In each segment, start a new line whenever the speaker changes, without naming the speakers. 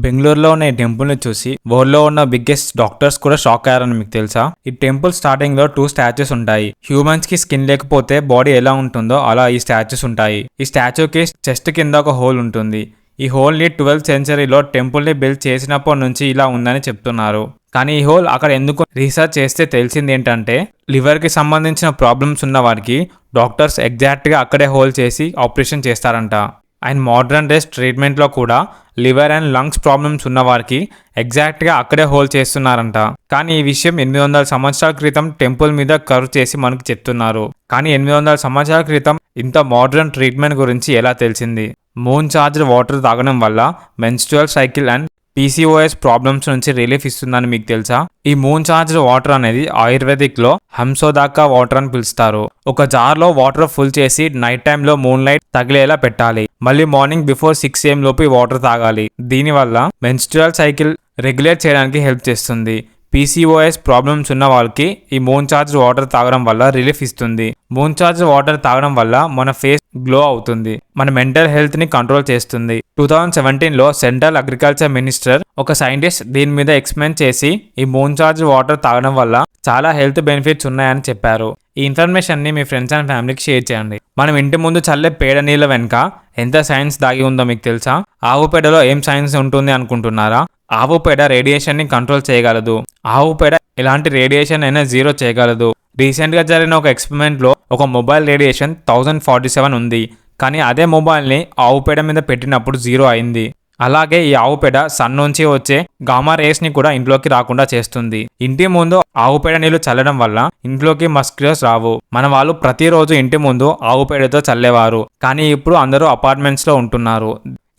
బెంగళూరులో ఉన్న ఈ టెంపుల్ ని చూసి వరల్డ్ లో ఉన్న బిగ్గెస్ట్ డాక్టర్స్ కూడా షాక్ అయ్యారని మీకు తెలుసా? ఈ టెంపుల్ స్టార్టింగ్ లో 2 స్టాచ్యూస్ ఉంటాయి. హ్యూమన్స్ కి స్కిన్ లేకపోతే బాడీ ఎలా ఉంటుందో అలా ఈ స్టాచ్యూస్ ఉంటాయి. ఈ స్టాచ్యూకి చెస్ట్ కింద ఒక హోల్ ఉంటుంది. ఈ హోల్ ని 12th సెంచరీలో టెంపుల్ ని బిల్డ్ చేసినప్పటి నుంచి ఇలా ఉందని చెప్తున్నారు. కానీ ఈ హోల్ అక్కడ ఎందుకు రీసెర్చ్ చేస్తే తెలిసింది ఏంటంటే, లివర్ కి సంబంధించిన ప్రాబ్లమ్స్ ఉన్న వారికి డాక్టర్స్ ఎగ్జాక్ట్ గా అక్కడే హోల్ చేసి ఆపరేషన్ చేస్తారంట. అండ్ మోడర్న్ డేస్ ట్రీట్మెంట్లో కూడా లివర్ అండ్ లంగ్స్ ప్రాబ్లమ్స్ ఉన్న వారికి ఎగ్జాక్ట్గా అక్కడే హోల్ చేస్తున్నారంట. కానీ ఈ విషయం 800 సంవత్సరాల క్రితం టెంపుల్ మీద కర్వ్ చేసి మనకు చెప్తున్నారు. కానీ 800 సంవత్సరాల క్రితం ఇంత మోడర్న్ ట్రీట్మెంట్ గురించి ఎలా తెలిసింది? మూన్ చార్జ్డ్ వాటర్ తాగడం వల్ల menstrual cycle and PCOS problems నుంచి రిలీఫ్ ఇస్తుందని మీకు తెలుసా? ఈ మూన్ చార్జ్డ్ వాటర్ అనేది ఆయుర్వేదిక్ లో హంసోదాకా వాటర్ అని పిలుస్తారు. ఒక జార్ లో వాటర్ ఫుల్ చేసి నైట్ టైంలో మూన్ లైట్ తగిలేలా పెట్టాలి. మళ్ళీ మార్నింగ్ బిఫోర్ 6 AM లోపు ఈ వాటర్ తాగాలి. దీనివల్ల మెన్స్ట్రువల్ సైకిల్ రెగ్యులేట్ చేయడానికి హెల్ప్ చేస్తుంది. PCOS ప్రాబ్లమ్స్ ఉన్న వాళ్ళకి ఈ మూన్ చార్జ్ వాటర్ తాగడం వల్ల రిలీఫ్ ఇస్తుంది. మూన్ చార్జ్ వాటర్ తాగడం వల్ల మన ఫేస్ గ్లో అవుతుంది. మన మెంటల్ హెల్త్ ని కంట్రోల్ చేస్తుంది. 2017లో సెంట్రల్ అగ్రికల్చర్ మినిస్టర్ ఒక సైంటిస్ట్ దీని మీద ఎక్స్పెరిమెంట్ చేసి ఈ మూన్ చార్జ్ వాటర్ తాగడం వల్ల చాలా హెల్త్ బెనిఫిట్స్ ఉన్నాయని చెప్పారు. ఈ ఇన్ఫర్మేషన్ ని మీ ఫ్రెండ్స్ అండ్ ఫ్యామిలీకి షేర్ చేయండి. మనం ఇంటి ముందు చల్లే పేడ నీళ్ళ వెనుక ఎంత సైన్స్ దాగి ఉందో మీకు తెలుసా? ఆవు పేడలో ఏం సైన్స్ ఉంటుంది అనుకుంటున్నారా? ఆవు పేడ రేడియేషన్ ని కంట్రోల్ చేయగలదు. ఆవు పేడ ఎలాంటి రేడియేషన్ అయినా జీరో చేయగలదు. రీసెంట్ గా జరిగిన ఒక ఎక్స్పెరిమెంట్ లో ఒక మొబైల్ రేడియేషన్ 1047 ఉంది. కానీ అదే మొబైల్ ని ఆవు పేడ మీద పెట్టినప్పుడు 0 అయింది. అలాగే ఈ ఆవు పేడ సన్ నుంచి వచ్చే గామా రేస్ ని కూడా ఇంట్లోకి రాకుండా చేస్తుంది. ఇంటి ముందు ఆవు పేడ నీళ్లు చల్లడం వల్ల ఇంట్లోకి మస్కిటోస్ రావు. మన వాళ్ళు ప్రతిరోజు ఇంటి ముందు ఆవు పేడతో చల్లేవారు. కానీ ఇప్పుడు అందరూ అపార్ట్మెంట్స్ లో ఉంటున్నారు.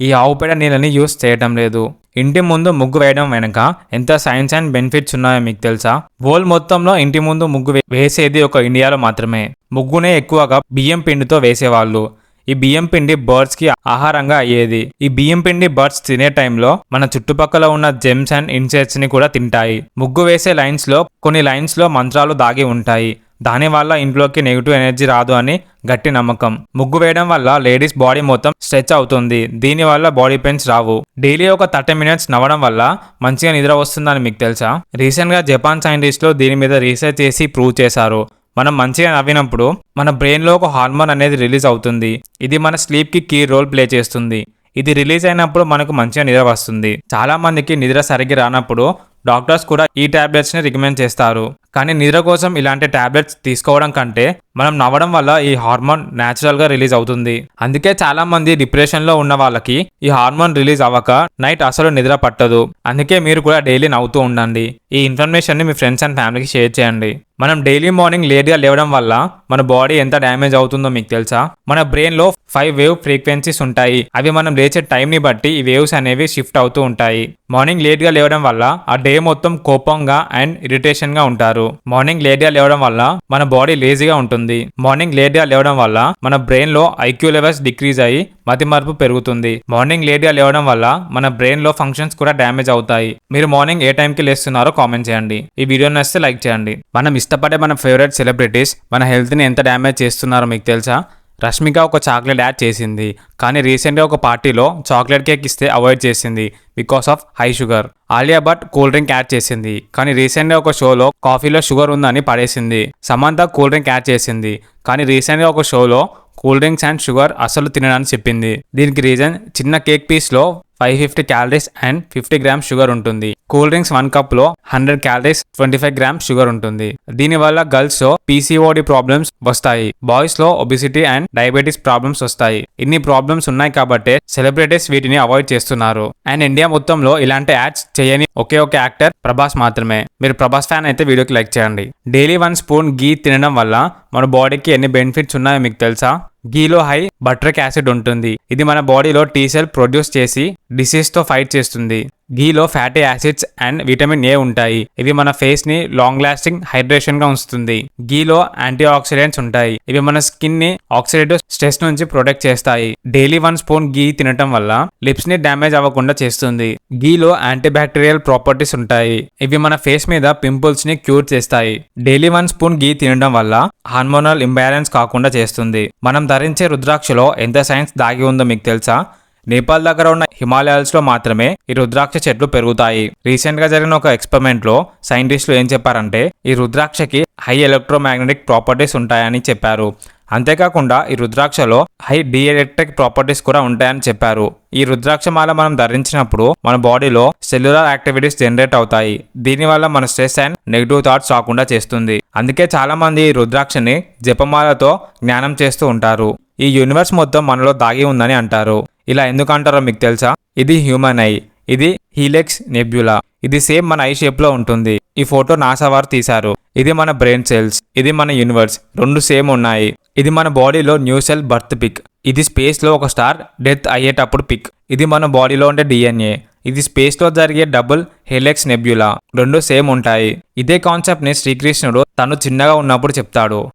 ఈ ఆవు పేడ నీళ్ళని యూస్ చేయడం లేదు. ఇంటి ముందు ముగ్గు వేయడం వెనక ఎంత సైన్స్ అండ్ బెనిఫిట్స్ ఉన్నాయో మీకు తెలుసా? వరల్డ్ మొత్తంలో ఇంటి ముందు ముగ్గు వేసేది ఒక ఇండియాలో మాత్రమే. ముగ్గునే ఎక్కువగా బియ్యం పిండితో వేసేవాళ్ళు. ఈ బియ్యం పిండి బర్డ్స్ కి ఆహారంగా అయ్యేది. ఈ బియ్యం పిండి బర్డ్స్ తినే టైంలో మన చుట్టుపక్కల ఉన్న జెమ్స్ అండ్ ఇన్సెక్ట్స్ ని కూడా తింటాయి. ముగ్గు వేసే లైన్స్ లో కొన్ని లైన్స్ లో మంత్రాలు దాగి ఉంటాయి. దానివల్ల ఇంట్లోకి నెగిటివ్ ఎనర్జీ రాదు అని గట్టి నమ్మకం. ముగ్గు వేయడం వల్ల లేడీస్ బాడీ మొత్తం స్ట్రెచ్ అవుతుంది. దీనివల్ల బాడీ పెయిన్స్ రావు. డైలీ ఒక 30 minutes నవ్వడం వల్ల మంచిగా నిద్ర వస్తుందని మీకు తెలుసా? రీసెంట్ గా జపాన్ సైంటిస్టులు దీని మీద రీసెర్చ్ చేసి ప్రూవ్ చేశారు. మనం మంచిగా నవ్వినప్పుడు మన బ్రెయిన్ లో ఒక హార్మోన్ అనేది రిలీజ్ అవుతుంది. ఇది మన స్లీప్ కి కీ రోల్ ప్లే చేస్తుంది. ఇది రిలీజ్ అయినప్పుడు మనకు మంచిగా నిద్ర వస్తుంది. చాలా మందికి నిద్ర సరిగ్గా రానప్పుడు డాక్టర్స్ కూడా ఈ టాబ్లెట్స్ ని రికమెండ్ చేస్తారు. కానీ నిద్ర కోసం ఇలాంటి టాబ్లెట్స్ తీసుకోవడం కంటే మనం నవ్వడం వల్ల ఈ హార్మోన్ న్యాచురల్ గా రిలీజ్ అవుతుంది. అందుకే చాలా మంది డిప్రెషన్ లో ఉన్న వాళ్ళకి ఈ హార్మోన్ రిలీజ్ అవ్వక నైట్ అసలు నిద్ర పట్టదు. అందుకే మీరు కూడా డైలీ నవ్వుతూ ఉండండి. ఈ ఇన్ఫర్మేషన్ ని మీ ఫ్రెండ్స్ అండ్ ఫ్యామిలీకి షేర్ చేయండి. మనం డైలీ మార్నింగ్ లేట్ గా లేవడం వల్ల మన బాడీ ఎంత డ్యామేజ్ అవుతుందో మీకు తెలుసా? మన బ్రెయిన్ లో 5 వేవ్ ఫ్రీక్వెన్సీస్ ఉంటాయి. అవి మనం లేచే టైం ని బట్టి ఈ వేవ్స్ అనేవి షిఫ్ట్ అవుతూ ఉంటాయి. మార్నింగ్ లేట్ గా లేవడం వల్ల ఆ డే మొత్తం కోపంగా అండ్ ఇరిటేషన్ గా ఉంటారు. మార్నింగ్ లేట్ గా లేవడం వల్ల మన బాడీ లేజీగా ఉంటుంది. మార్నింగ్ లేట్ గా లేవడం వల్ల మన బ్రెయిన్ లో IQ లెవెల్స్ డిక్రీజ్ అయ్యి మతిమరుపు పెరుగుతుంది. మార్నింగ్ లేట్ గా లేవడం వల్ల మన బ్రెయిన్ లో ఫంక్షన్స్ కూడా డ్యామేజ్ అవుతాయి. మీరు మార్నింగ్ ఏ టైంకి లేస్తున్నారో కామెంట్ చేయండి. ఈ వీడియో నచ్చితే లైక్ చేయండి. మనం ఇష్టపడే మన ఫేవరెట్ సెలబ్రిటీస్ మన హెల్త్ ని ఎంత డ్యామేజ్ చేస్తున్నారో మీకు తెలుసా? రష్మిక ఒక చాక్లెట్ యాడ్ చేసింది. కానీ రీసెంట్గా ఒక పార్టీలో చాక్లెట్ కేక్ ఇస్తే అవాయిడ్ చేసింది because of high sugar. Alia Bhatt cool drink ad చేసింది. కానీ రీసెంట్గా ఒక షోలో కాఫీలో షుగర్ ఉందని పడేసింది. సమంత కూల్ డ్రింక్ యాడ్ చేసింది. కానీ రీసెంట్గా ఒక షోలో కూల్ డ్రింక్స్ అండ్ షుగర్ అసలు తినడానికి చెప్పింది. దీనికి రీజన్ చిన్న కేక్ పీస్లో 550 క్యాలరీస్ అండ్ 50 grams షుగర్ ఉంటుంది. కూల్ డ్రింక్స్ 1 cup లో 100 క్యాలరీస్ 25 grams షుగర్ ఉంటుంది. దీనివల్ల గర్ల్స్ లో PCOD ప్రాబ్లమ్స్ వస్తాయి. బాయ్స్ లో ఒబిసిటీ అండ్ డయాబెటీస్ ప్రాబ్లమ్స్ వస్తాయి. ఇన్ని ప్రాబ్లమ్స్ ఉన్నాయి కాబట్టి సెలబ్రిటీస్ వీటిని అవాయిడ్ చేస్తున్నారు. అండ్ ఇండియా మొత్తంలో ఇలాంటి యాడ్స్ చేయని ఒకే ఒక యాక్టర్ ప్రభాస్ మాత్రమే. మీరు ప్రభాస్ ఫ్యాన్ అయితే వీడియోకి లైక్ చేయండి. డైలీ 1 spoon గీ తినడం వల్ల మన బాడీకి ఎన్ని బెనిఫిట్స్ ఉన్నాయో మీకు తెలుసా? గీలో హై బట్రిక్ యాసిడ్ ఉంటుంది. ఇది మన బాడీలో T సెల్ ప్రొడ్యూస్ చేసి డిసీజ్ తో ఫైట్ చేస్తుంది. గీలో fatty acids and vitamin A ఉంటాయి. ఇవి మన ఫేస్ ని లాంగ్ లాస్టింగ్ హైడ్రేషన్ గా ఉంచుతుంది. గీలో యాంటీ ఆక్సిడెంట్స్ ఉంటాయి. ఇవి మన స్కిన్ ని ఆక్సిడేటివ్ స్ట్రెస్ నుంచి ప్రొటెక్ట్ చేస్తాయి. డైలీ 1 spoon గీ తినటం వల్ల లిప్స్ ని డ్యామేజ్ అవ్వకుండా చేస్తుంది. గీలో యాంటీ బ్యాక్టీరియల్ ప్రాపర్టీస్ ఉంటాయి. ఇవి మన ఫేస్ మీద పింపుల్స్ ని క్యూర్ చేస్తాయి. డైలీ 1 spoon గీ తినడం వల్ల హార్మోనల్ ఇంబ్యాలెన్స్ కాకుండా చేస్తుంది. మనం ధరించే రుద్రాక్షలో ఎంత సైన్స్ దాగి ఉందో మీకు తెలుసా? నేపాల్ దగ్గర ఉన్న హిమాలయాస్ లో మాత్రమే ఈ రుద్రాక్ష చెట్లు పెరుగుతాయి. రీసెంట్ గా జరిగిన ఒక ఎక్స్పెరిమెంట్ లో సైంటిస్టులు ఏం చెప్పారంటే ఈ రుద్రాక్షకి హై ఎలక్ట్రోమాగ్నెటిక్ ప్రాపర్టీస్ ఉంటాయని చెప్పారు. అంతేకాకుండా ఈ రుద్రాక్షలో హై డిఎలెక్ట్రిక్ ప్రాపర్టీస్ కూడా ఉంటాయని చెప్పారు. ఈ రుద్రాక్షమాల మనం ధరించినప్పుడు మన బాడీలో సెల్యులార్ యాక్టివిటీస్ జనరేట్ అవుతాయి. దీనివల్ల మన స్ట్రెస్ అండ్ నెగిటివ్ థాట్స్ రాకుండా చేస్తుంది. అందుకే చాలా మంది ఈ రుద్రాక్షని జపమాలతో జ్ఞానం చేస్తూ ఉంటారు. ఈ యూనివర్స్ మొత్తం మనలో దాగి ఉందని అంటారు. ఇలా ఎందుకు అంటారో మీకు తెలుసా? ఇది హ్యూమన్ ఐ, ఇది హీలెక్స్ నెబ్యులా. ఇది సేమ్ మన ఐ షేప్ లో ఉంటుంది. ఈ ఫోటో నాసా వారు తీశారు. ఇది మన బ్రెయిన్ సెల్స్, ఇది మన యూనివర్స్, రెండు సేమ్ ఉన్నాయి. ఇది మన బాడీలో న్యూ సెల్ బర్త్ పిక్. ఇది స్పేస్ లో ఒక స్టార్ డెత్ అయ్యేటప్పుడు పిక్. ఇది మన బాడీలో ఉండే డిఎన్ఏ. ఇది స్పేస్ లో జరిగే డబుల్ హెలెక్స్ నెబ్యులా. రెండు సేమ్ ఉంటాయి. ఇదే కాన్సెప్ట్ ని శ్రీకృష్ణుడు తను చిన్నగా ఉన్నప్పుడు చెప్తాడు.